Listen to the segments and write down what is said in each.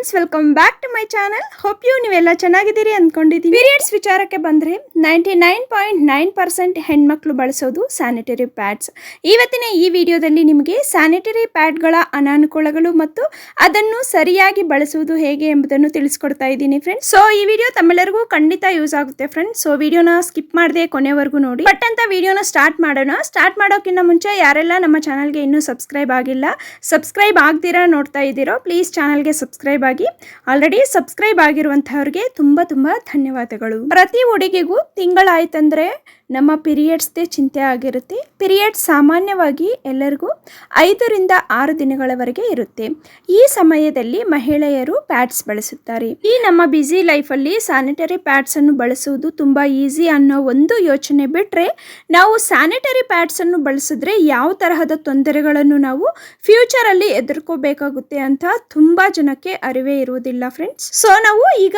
Friends, welcome back to my channel. Hope you ನೀವೆಲ್ಲ ಚೆನ್ನಾಗಿದ್ದೀರಿ ಅಂದ್ಕೊಂಡಿದ್ದೀನಿ. ಪೀರಿಯಡ್ಸ್ ವಿಚಾರಕ್ಕೆ ಬಂದರೆ 99.9% ಹೆಣ್ಮಕ್ಳು ಬಳಸೋದು ಸ್ಯಾನಿಟರಿ ಪ್ಯಾಡ್ಸ್. ಇವತ್ತಿನ ಈ ವಿಡಿಯೋದಲ್ಲಿ ನಿಮಗೆ ಸ್ಯಾನಿಟರಿ ಪ್ಯಾಡ್ಗಳ ಅನಾನುಕೂಲಗಳು ಮತ್ತು ಅದನ್ನು ಸರಿಯಾಗಿ ಬಳಸುವುದು ಹೇಗೆ ಎಂಬುದನ್ನು ತಿಳಿಸ್ಕೊಡ್ತಾ ಇದ್ದೀನಿ ಫ್ರೆಂಡ್ಸ್. ಸೊ ಈ ವಿಡಿಯೋ ತಮ್ಮೆಲ್ಲರಿಗೂ ಖಂಡಿತ ಯೂಸ್ ಆಗುತ್ತೆ ಫ್ರೆಂಡ್ಸ್. ಸೊ ವಿಡಿಯೋನ ಸ್ಕಿಪ್ ಮಾಡದೆ ಕೊನೆವರೆಗೂ ನೋಡಿ. ಬಟ್ ಅಂತ ವಿಡಿಯೋನ ಸ್ಟಾರ್ಟ್ ಮಾಡೋಣ. ಸ್ಟಾರ್ಟ್ ಮಾಡೋಕ್ಕಿಂತ ಮುಂಚೆ ಯಾರೆಲ್ಲ ನಮ್ಮ ಚಾನಲ್ಗೆ ಇನ್ನೂ ಸಬ್ಸ್ಕ್ರೈಬ್ ಆಗಿಲ್ಲ, ಸಬ್ಸ್ಕ್ರೈಬ್ ಆಗ್ದಿರಾ ನೋಡ್ತಾ ಇದ್ದೀರೋ ಪ್ಲೀಸ್ ಚಾನಲ್ಗೆ ಸಬ್ಸ್ಕ್ರೈಬ್ ಆಗಿ. ಆಲ್ರೆಡಿ ಸಬ್ಸ್ಕ್ರೈಬ್ ಆಗಿರುವಂತಹವ್ರಿಗೆ ತುಂಬಾ ಧನ್ಯವಾದಗಳು. ಪ್ರತಿ ಹುಡುಗಿಗೂ ತಿಂಗಳಾಯ್ತಂದ್ರೆ ನಮ್ಮ ಪೀರಿಯಡ್ಸ್ದೇ ಚಿಂತೆ ಆಗಿರುತ್ತೆ. ಪೀರಿಯಡ್ಸ್ ಸಾಮಾನ್ಯವಾಗಿ ಎಲ್ಲರಿಗೂ 5 ರಿಂದ 6 ದಿನಗಳವರೆಗೆ ಇರುತ್ತೆ. ಈ ಸಮಯದಲ್ಲಿ ಮಹಿಳೆಯರು ಪ್ಯಾಡ್ಸ್ ಬಳಸುತ್ತಾರೆ. ಈ ನಮ್ಮ ಬ್ಯುಸಿ ಲೈಫಲ್ಲಿ ಸ್ಯಾನಿಟರಿ ಪ್ಯಾಡ್ಸ್ ಅನ್ನು ಬಳಸುವುದು ತುಂಬಾ ಈಸಿ ಅನ್ನೋ ಒಂದು ಯೋಚನೆ ಬಿಟ್ರೆ, ನಾವು ಸ್ಯಾನಿಟರಿ ಪ್ಯಾಡ್ಸ್ ಅನ್ನು ಬಳಸಿದ್ರೆ ಯಾವ ತರಹದ ತೊಂದರೆಗಳನ್ನು ನಾವು ಫ್ಯೂಚರ್ ಅಲ್ಲಿ ಎದುರ್ಕೋಬೇಕಾಗುತ್ತೆ ಅಂತ ತುಂಬಾ ಜನಕ್ಕೆ ಅರಿವೇ ಇರುವುದಿಲ್ಲ ಫ್ರೆಂಡ್ಸ್. ಸೊ ನಾವು ಈಗ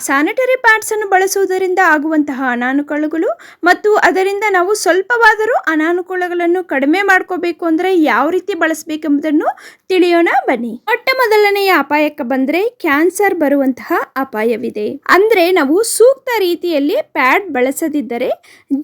ಸ್ಯಾನಿಟರಿ ಪ್ಯಾಡ್ಸ್ ಅನ್ನು ಬಳಸುವುದರಿಂದ ಆಗುವಂತಹ ಅನಾನುಕೂಲಗಳು ಮತ್ತು ಅದರಿಂದ ನಾವು ಸ್ವಲ್ಪವಾದರೂ ಅನಾನುಕೂಲಗಳನ್ನು ಕಡಿಮೆ ಮಾಡ್ಕೋಬೇಕು ಅಂದ್ರೆ ಯಾವ ರೀತಿ ಬಳಸಬೇಕೆಂಬುದನ್ನು ತಿಳಿಯೋಣ ಬನ್ನಿ. ಮೊಟ್ಟ ಮೊದಲನೆಯ ಅಪಾಯಕ್ಕೆ ಬಂದ್ರೆ ಕ್ಯಾನ್ಸರ್ ಬರುವಂತಹ ಅಪಾಯವಿದೆ. ಅಂದ್ರೆ ನಾವು ಸೂಕ್ತ ರೀತಿಯಲ್ಲಿ ಪ್ಯಾಡ್ ಬಳಸದಿದ್ದರೆ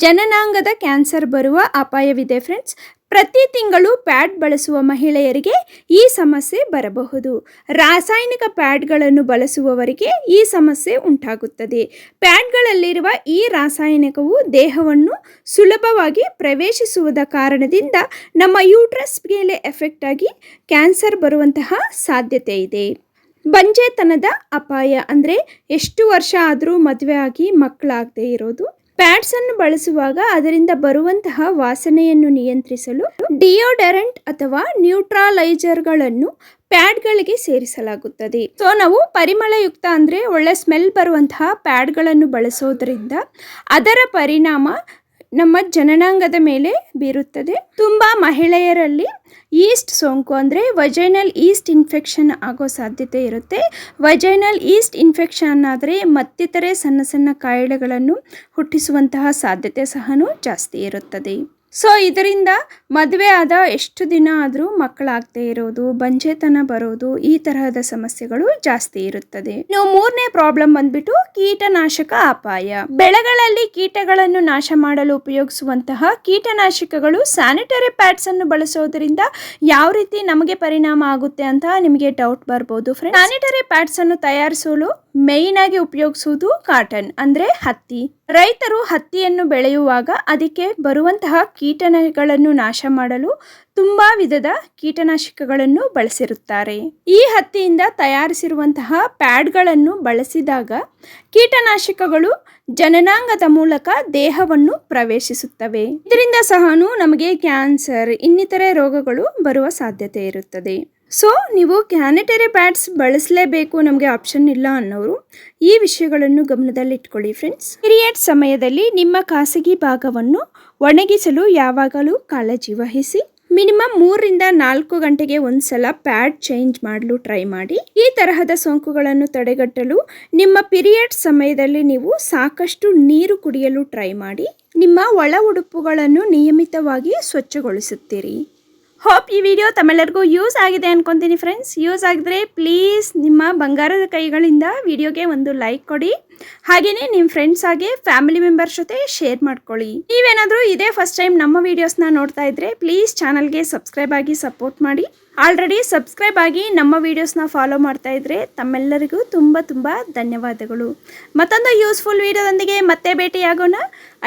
ಜನನಾಂಗದ ಕ್ಯಾನ್ಸರ್ ಬರುವ ಅಪಾಯವಿದೆ ಫ್ರೆಂಡ್ಸ್. ಪ್ರತಿ ತಿಂಗಳು ಪ್ಯಾಡ್ ಬಳಸುವ ಮಹಿಳೆಯರಿಗೆ ಈ ಸಮಸ್ಯೆ ಬರಬಹುದು. ರಾಸಾಯನಿಕ ಪ್ಯಾಡ್ಗಳನ್ನು ಬಳಸುವವರಿಗೆ ಈ ಸಮಸ್ಯೆ ಉಂಟಾಗುತ್ತದೆ. ಪ್ಯಾಡ್ಗಳಲ್ಲಿರುವ ಈ ರಾಸಾಯನಿಕವು ದೇಹವನ್ನು ಸುಲಭವಾಗಿ ಪ್ರವೇಶಿಸುವುದ ಕಾರಣದಿಂದ ನಮ್ಮ ಯೂಟ್ರಸ್ ಮೇಲೆ ಎಫೆಕ್ಟ್ ಆಗಿ ಕ್ಯಾನ್ಸರ್ ಬರುವಂತಹ ಸಾಧ್ಯತೆ ಇದೆ. ಬಂಜೆತನದ ಅಪಾಯ ಅಂದರೆ ಎಷ್ಟು ವರ್ಷ ಆದರೂ ಮದುವೆ ಆಗಿ ಮಕ್ಕಳಾಗದೇ ಇರೋದು. ಪ್ಯಾಡ್ಸ್ ಅನ್ನು ಬಳಸುವಾಗ ಅದರಿಂದ ಬರುವಂತಹ ವಾಸನೆಯನ್ನು ನಿಯಂತ್ರಿಸಲು ಡಿಯೋಡರೆಂಟ್ ಅಥವಾ ನ್ಯೂಟ್ರಲೈಸರ್ಗಳನ್ನು ಪ್ಯಾಡ್ಗಳಿಗೆ ಸೇರಿಸಲಾಗುತ್ತದೆ. ಸೊ ನಾವು ಪರಿಮಳಯುಕ್ತ ಅಂದರೆ ಒಳ್ಳೆ ಸ್ಮೆಲ್ ಬರುವಂತಹ ಪ್ಯಾಡ್ಗಳನ್ನು ಬಳಸೋದ್ರಿಂದ ಅದರ ಪರಿಣಾಮ ನಮ್ಮ ಜನನಾಂಗದ ಮೇಲೆ ಬೀರುತ್ತದೆ. ತುಂಬ ಮಹಿಳೆಯರಲ್ಲಿ ಈಸ್ಟ್ ಸೋಂಕು ಅಂದರೆ ವಜೈನಲ್ ಈಸ್ಟ್ ಇನ್ಫೆಕ್ಷನ್ ಆಗೋ ಸಾಧ್ಯತೆ ಇರುತ್ತೆ. ವಜೈನಲ್ ಈಸ್ಟ್ ಇನ್ಫೆಕ್ಷನ್ ಆದರೆ ಮತ್ತಿತರೆ ಸಣ್ಣ ಕಾಯಿಲೆಗಳನ್ನು ಹುಟ್ಟಿಸುವಂತಹ ಸಾಧ್ಯತೆ ಸಹ ಜಾಸ್ತಿ ಇರುತ್ತದೆ. ಸೊ ಇದರಿಂದ ಮದುವೆ ಆದ ಎಷ್ಟು ದಿನ ಆದರೂ ಮಕ್ಕಳಾಗದೇ ಇರೋದು, ಬಂಜೆತನ ಬರೋದು, ಈ ತರಹದ ಸಮಸ್ಯೆಗಳು ಜಾಸ್ತಿ ಇರುತ್ತದೆ. ಇನ್ನು 3ನೇ ಪ್ರಾಬ್ಲಮ್ ಬಂದ್ಬಿಟ್ಟು ಕೀಟನಾಶಕ ಅಪಾಯ. ಬೆಳೆಗಳಲ್ಲಿ ಕೀಟಗಳನ್ನು ನಾಶ ಮಾಡಲು ಉಪಯೋಗಿಸುವಂತಹ ಕೀಟನಾಶಕಗಳು ಸ್ಯಾನಿಟರಿ ಪ್ಯಾಡ್ಸ್ ಅನ್ನು ಬಳಸೋದ್ರಿಂದ ಯಾವ ರೀತಿ ನಮಗೆ ಪರಿಣಾಮ ಆಗುತ್ತೆ ಅಂತ ನಿಮಗೆ ಡೌಟ್ ಬರ್ಬೋದು ಫ್ರೆಂಡ್ಸ್. ಸ್ಯಾನಿಟರಿ ಪ್ಯಾಡ್ಸ್ ಅನ್ನು ತಯಾರಿಸಲು ಮೇಯ್ನ್ ಆಗಿ ಉಪಯೋಗಿಸುವುದು ಕಾಟನ್ ಅಂದ್ರೆ ಹತ್ತಿ. ರೈತರು ಹತ್ತಿಯನ್ನು ಬೆಳೆಯುವಾಗ ಅದಕ್ಕೆ ಬರುವಂತಹ ಕೀಟಗಳನ್ನು ನಾಶ ಮಾಡಲು ತುಂಬಾ ವಿಧದ ಕೀಟನಾಶಕಗಳನ್ನು ಬಳಸಿರುತ್ತಾರೆ. ಈ ಹತ್ತಿಯಿಂದ ತಯಾರಿಸಿರುವಂತಹ ಪ್ಯಾಡ್ಗಳನ್ನು ಬಳಸಿದಾಗ ಕೀಟನಾಶಕಗಳು ಜನನಾಂಗದ ಮೂಲಕ ದೇಹವನ್ನು ಪ್ರವೇಶಿಸುತ್ತವೆ. ಇದರಿಂದ ಸಹ ನಮಗೆ ಕ್ಯಾನ್ಸರ್ ಇನ್ನಿತರೆ ರೋಗಗಳು ಬರುವ ಸಾಧ್ಯತೆ ಇರುತ್ತದೆ. ಸೊ ನೀವು ಸ್ಯಾನಿಟರಿ ಪ್ಯಾಡ್ಸ್ ಬಳಸಲೇಬೇಕು, ನಮಗೆ ಆಪ್ಷನ್ ಇಲ್ಲ ಅನ್ನೋರು ಈ ವಿಷಯಗಳನ್ನು ಗಮನದಲ್ಲಿಟ್ಕೊಳ್ಳಿ ಫ್ರೆಂಡ್ಸ್. ಪೀರಿಯಡ್ ಸಮಯದಲ್ಲಿ ನಿಮ್ಮ ಖಾಸಗಿ ಭಾಗವನ್ನು ಒಣಗಿಸಲು ಯಾವಾಗಲೂ ಕಾಳಜಿ ವಹಿಸಿ. ಮಿನಿಮಮ್ 3 ರಿಂದ 4 ಗಂಟೆಗೆ ಒಂದ್ಸಲ ಪ್ಯಾಡ್ ಚೇಂಜ್ ಮಾಡಲು ಟ್ರೈ ಮಾಡಿ. ಈ ತರಹದ ಸೋಂಕುಗಳನ್ನು ತಡೆಗಟ್ಟಲು ನಿಮ್ಮ ಪೀರಿಯಡ್ ಸಮಯದಲ್ಲಿ ನೀವು ಸಾಕಷ್ಟು ನೀರು ಕುಡಿಯಲು ಟ್ರೈ ಮಾಡಿ. ನಿಮ್ಮ ಒಳ ಉಡುಪುಗಳನ್ನು ನಿಯಮಿತವಾಗಿ ಸ್ವಚ್ಛಗೊಳಿಸುತ್ತೀರಿ. ಹೋಪ್ ಈ ವಿಡಿಯೋ ತಮ್ಮೆಲ್ಲರಿಗೂ ಯೂಸ್ ಆಗಿದೆ ಅನ್ಕೊಂತೀನಿ ಫ್ರೆಂಡ್ಸ್. ಯೂಸ್ ಆಗಿದ್ರೆ ಪ್ಲೀಸ್ ನಿಮ್ಮ ಬಂಗಾರದ ಕೈಗಳಿಂದ ವಿಡಿಯೋಗೆ ಒಂದು ಲೈಕ್ ಕೊಡಿ. ಹಾಗೆಯೇ ನಿಮ್ಮ ಫ್ರೆಂಡ್ಸ್ ಹಾಗೆ ಫ್ಯಾಮಿಲಿ ಮೆಂಬರ್ಸ್ ಜೊತೆ ಶೇರ್ ಮಾಡ್ಕೊಳ್ಳಿ. ನೀವೇನಾದರೂ ಇದೇ ಫಸ್ಟ್ ಟೈಮ್ ನಮ್ಮ ವಿಡಿಯೋಸ್ನ ನೋಡ್ತಾ ಇದ್ರೆ ಪ್ಲೀಸ್ ಚಾನಲ್ಗೆ ಸಬ್ಸ್ಕ್ರೈಬ್ ಆಗಿ ಸಪೋರ್ಟ್ ಮಾಡಿ. ಆಲ್ರೆಡಿ ಸಬ್ಸ್ಕ್ರೈಬ್ ಆಗಿ ನಮ್ಮ ವಿಡಿಯೋಸ್ನ ಫಾಲೋ ಮಾಡ್ತಾ ಇದ್ರೆ ತಮ್ಮೆಲ್ಲರಿಗೂ ತುಂಬ ಧನ್ಯವಾದಗಳು. ಮತ್ತೊಂದು ಯೂಸ್ಫುಲ್ ವಿಡಿಯೋದೊಂದಿಗೆ ಮತ್ತೆ ಭೇಟಿಯಾಗೋಣ.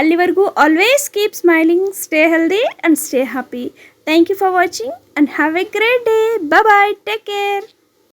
ಅಲ್ಲಿವರೆಗೂ always keep smiling, stay healthy and stay happy. Thank you for watching and have a great day. Bye bye. Take care.